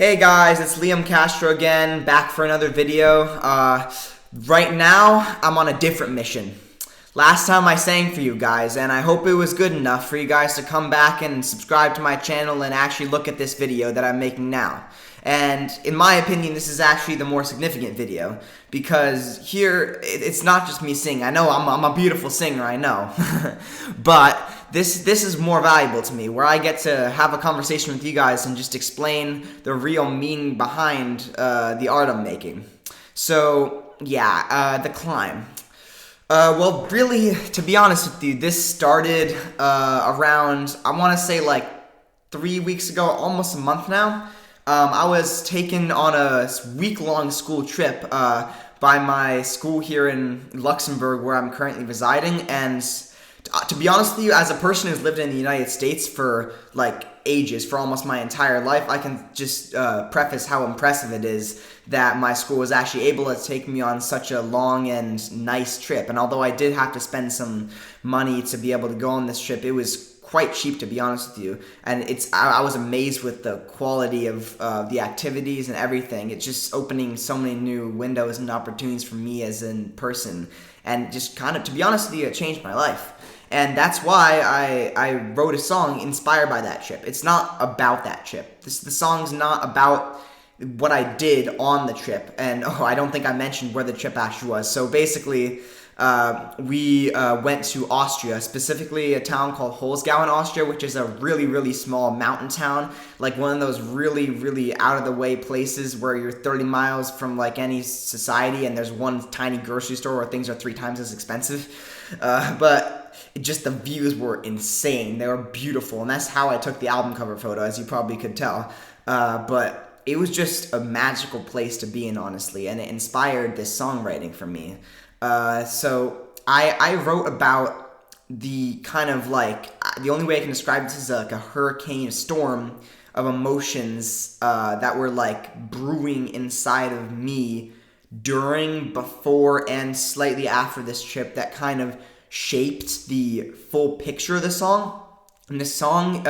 Hey guys, it's Liam Castro again, back for another video. Right now, I'm on a different mission. Last time I sang for you guys, and I hope it was good enough for you guys to come back and subscribe to my channel and actually look at this video that I'm making now. And in my opinion, this is actually the more significant video, because here, it's not just me singing. I know I'm a beautiful singer, I know. But this is more valuable to me, where I get to have a conversation with you guys and just explain the real meaning behind the art I'm making. So, yeah, The Climb. Well, really, to be honest with you, this started around, I want to say like 3 weeks ago, almost a month now. I was taken on a week-long school trip by my school here in Luxembourg, where I'm currently residing, and to be honest with you, as a person who's lived in the United States for like ages, for almost my entire life, I can just preface how impressive it is that my school was actually able to take me on such a long and nice trip. And although I did have to spend some money to be able to go on this trip, it was quite cheap, to be honest with you. And I was amazed with the quality of the activities and everything. It's just opening so many new windows and opportunities for me as a person. And just kind of, to be honest with you, it changed my life. And that's why I wrote a song inspired by that trip. It's not about that trip. The song's not about what I did on the trip. And I don't think I mentioned where the trip actually was. So basically, we went to Austria, specifically a town called Holzgau in Austria, which is a really, really small mountain town, like one of those really, really out-of-the-way places where you're 30 miles from like any society, and there's one tiny grocery store where things are 3 times as expensive. But just the views were insane. They were beautiful, and that's how I took the album cover photo, as you probably could tell. But it was just a magical place to be in, honestly, and it inspired this songwriting for me. So I wrote about the kind of like, the only way I can describe this is like a hurricane storm of emotions that were like brewing inside of me during, before, and slightly after this trip that kind of shaped the full picture of the song. And the song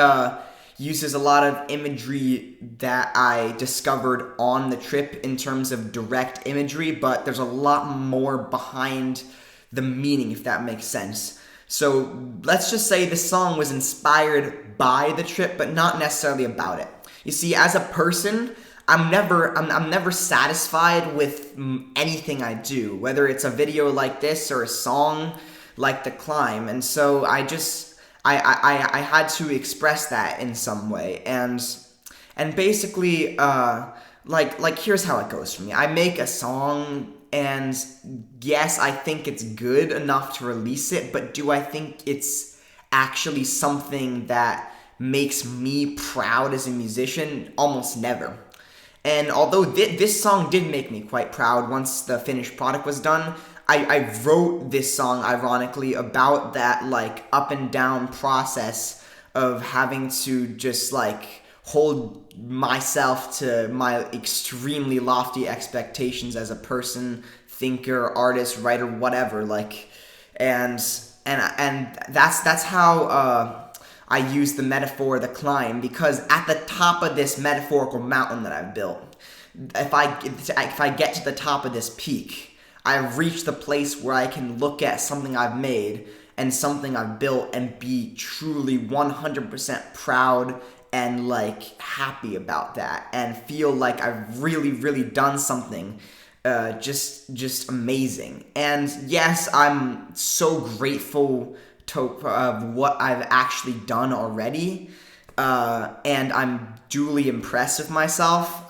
uses a lot of imagery that I discovered on the trip in terms of direct imagery, but there's a lot more behind the meaning, if that makes sense. So let's just say the song was inspired by the trip, but not necessarily about it. You see, as a person, I'm never satisfied with anything I do, whether it's a video like this or a song like The Climb. And so I had to express that in some way, and basically, like here's how it goes for me. I make a song, and yes, I think it's good enough to release it, but do I think it's actually something that makes me proud as a musician? Almost never. And although this song did make me quite proud once the finished product was done, I wrote this song, ironically, about that, like, up and down process of having to just, like, hold myself to my extremely lofty expectations as a person, thinker, artist, writer, whatever, like, and that's how I use the metaphor, The Climb, because at the top of this metaphorical mountain that I've built, if I get to the top of this peak, I've reached the place where I can look at something I've made and something I've built and be truly 100% proud and like happy about that, and feel like I've really, really done something just amazing. And yes, I'm so grateful to what I've actually done already, and I'm duly impressed with myself.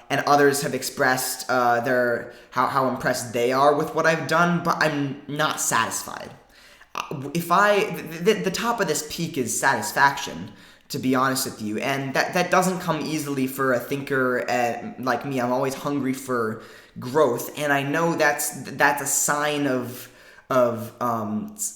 And others have expressed how impressed they are with what I've done, but I'm not satisfied. The top of this peak is satisfaction, to be honest with you, and that doesn't come easily for a thinker like me. I'm always hungry for growth, and I know that's a sign of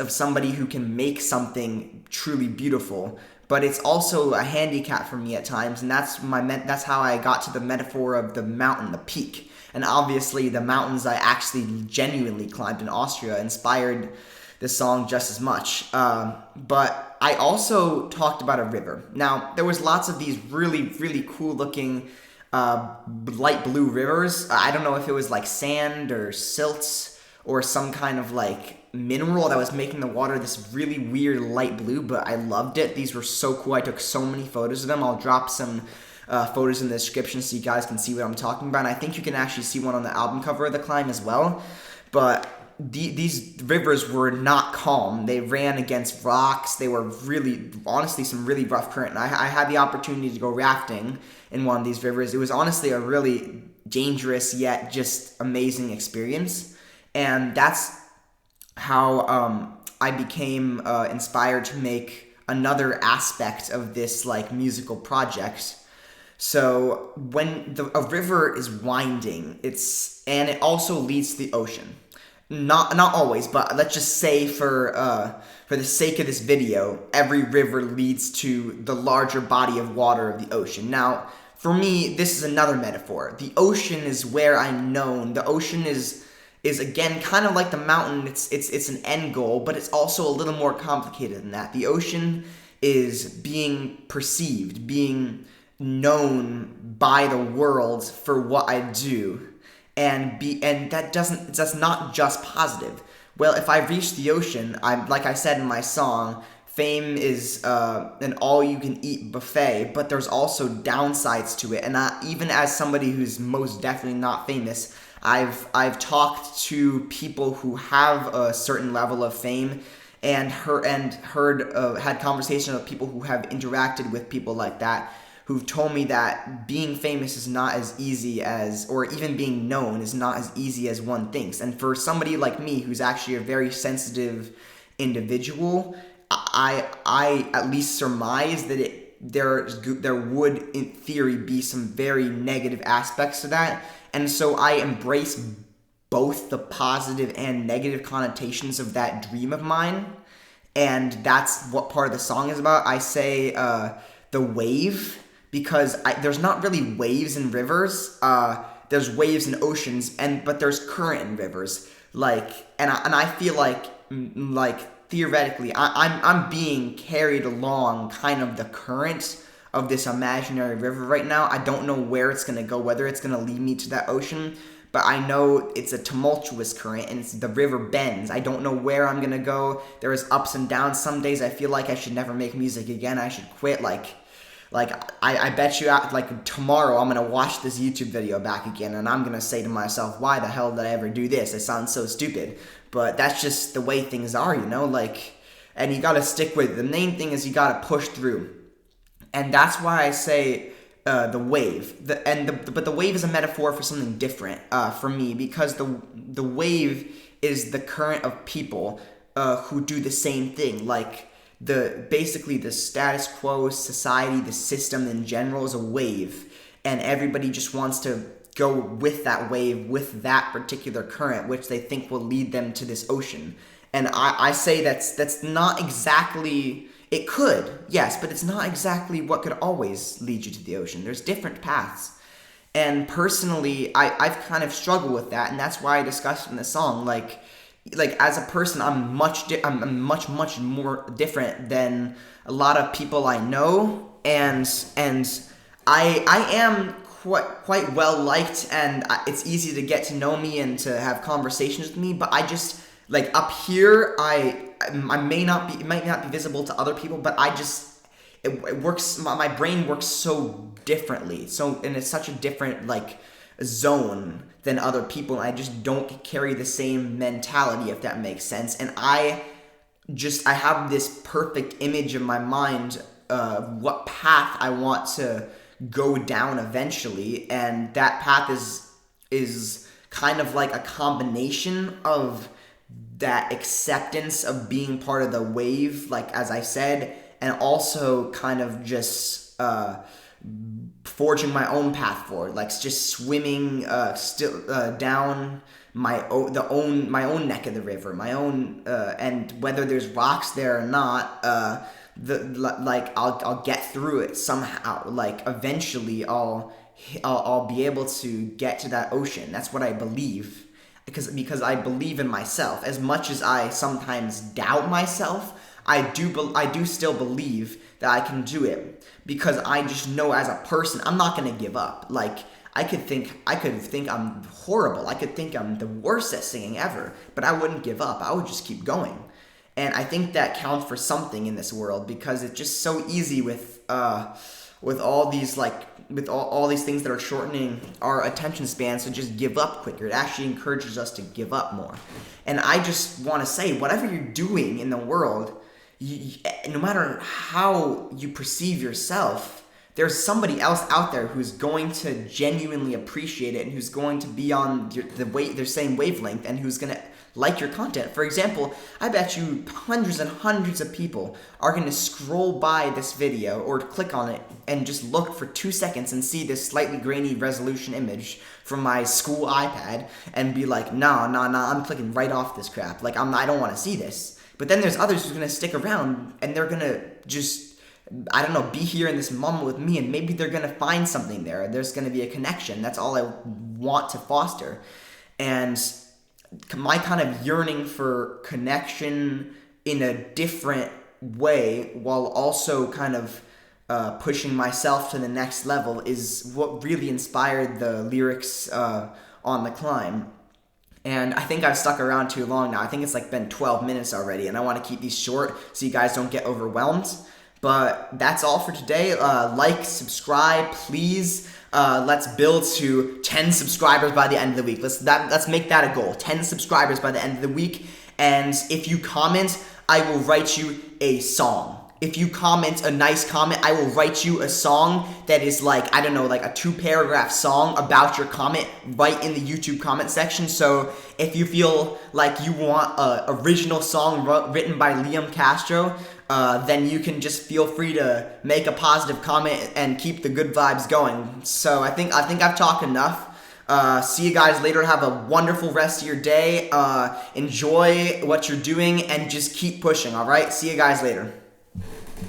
somebody who can make something truly beautiful. But it's also a handicap for me at times, and that's how I got to the metaphor of the mountain, the peak. And obviously, the mountains I actually genuinely climbed in Austria inspired the song just as much. But I also talked about a river. Now, there was lots of these really, really cool-looking light blue rivers. I don't know if it was like sand or silts or some kind of like mineral that was making the water this really weird light blue, but I loved it. These were so cool. I took so many photos of them. I'll drop some photos in the description so you guys can see what I'm talking about. And I think you can actually see one on the album cover of The Climb as well. But these rivers were not calm. They ran against rocks. They were really, honestly, some really rough current. And I had the opportunity to go rafting in one of these rivers. It was honestly a really dangerous yet just amazing experience. And that's how I became inspired to make another aspect of this like musical project. So when a river is winding, and it also leads to the ocean. Not always, but let's just say for the sake of this video, every river leads to the larger body of water of the ocean. Now, for me, this is another metaphor. The ocean is where I'm known. The ocean is again kind of like the mountain. It's an end goal, but it's also a little more complicated than that. The ocean is being perceived, being known by the world for what I do, and that's not just positive. Well, if I reach the ocean, like I said in my song, fame is an all-you-can-eat buffet, but there's also downsides to it. And even as somebody who's most definitely not famous, I've talked to people who have a certain level of fame and had conversations with people who have interacted with people like that, who've told me that being famous is not as easy as, or even being known is not as easy as one thinks. And for somebody like me, who's actually a very sensitive individual, I at least surmise that there would, in theory, be some very negative aspects to that. And so I embrace both the positive and negative connotations of that dream of mine. And that's what part of the song is about. I say the wave, because there's not really waves in rivers. There's waves in oceans, but there's current in rivers. And I feel like theoretically, I'm being carried along kind of the current of this imaginary river right now. I don't know where it's gonna go, whether it's gonna lead me to that ocean, but I know it's a tumultuous current and the river bends. I don't know where I'm gonna go. There's ups and downs. Some days I feel like I should never make music again. I should quit. I bet you tomorrow I'm gonna watch this YouTube video back again and I'm gonna say to myself, why the hell did I ever do this? It sounds so stupid. But that's just the way things are, and you gotta stick with it. The main thing is you gotta push through. And that's why I say the wave. But the wave is a metaphor for something different for me, because the wave is the current of people who do the same thing. Basically the status quo, society, the system in general is a wave, and everybody just wants to go with that wave, with that particular current, which they think will lead them to this ocean. And I say that's not exactly, it could, yes, but it's not exactly what could always lead you to the ocean. There's different paths. And personally, I've kind of struggled with that, and that's why I discussed in the song, like as a person, I'm much more different than a lot of people I know, and I am quite well liked, and it's easy to get to know me and to have conversations with me. But I just up here, I might not be visible to other people, but it works. My brain works so differently, and it's such a different zone than other people. I just don't carry the same mentality, if that makes sense. And I have this perfect image in my mind of what path I want to go down eventually, and that path is kind of like a combination of that acceptance of being part of the wave, as I said, and also kind of just forging my own path forward, just swimming down my own neck of the river, my own, and whether there's rocks there or not, I'll get through it somehow. Eventually I'll be able to get to that ocean. That's what I believe, because I believe in myself. As much as I sometimes doubt myself, I do still believe that I can do it, because I just know as a person I'm not gonna give up. Like, I could think I'm horrible. I could think I'm the worst at singing ever, but I wouldn't give up. I would just keep going. And I think that counts for something in this world, because it's just so easy with all these all these things that are shortening our attention spans to just give up quicker. It actually encourages us to give up more. And I just want to say, whatever you're doing in the world, no matter how you perceive yourself, there's somebody else out there who's going to genuinely appreciate it, and who's going to be on their same wavelength, and who's going to like your content. For example, I bet you hundreds and hundreds of people are going to scroll by this video or click on it and just look for 2 seconds and see this slightly grainy resolution image from my school iPad and be like, nah, I'm clicking right off this crap. Like, I don't want to see this. But then there's others who's going to stick around, and they're going to just, I don't know, be here in this moment with me, and maybe they're going to find something there. There's going to be a connection. That's all I want to foster. And my kind of yearning for connection in a different way, while also kind of pushing myself to the next level, is what really inspired the lyrics on The Climb. And I think I've stuck around too long now. I think it's like been 12 minutes already, and I want to keep these short so you guys don't get overwhelmed. But that's all for today. Like, subscribe, please. Let's build to 10 subscribers by the end of the week. Let's make that a goal. 10 subscribers by the end of the week. And if you comment, I will write you a song. If you comment a nice comment, I will write you a song that is like, I don't know, like a 2-paragraph song about your comment right in the YouTube comment section. So if you feel like you want an original song written by Liam Castro, then you can just feel free to make a positive comment and keep the good vibes going. So I think I've talked enough. See you guys later. Have a wonderful rest of your day. Enjoy what you're doing and just keep pushing, all right? See you guys later.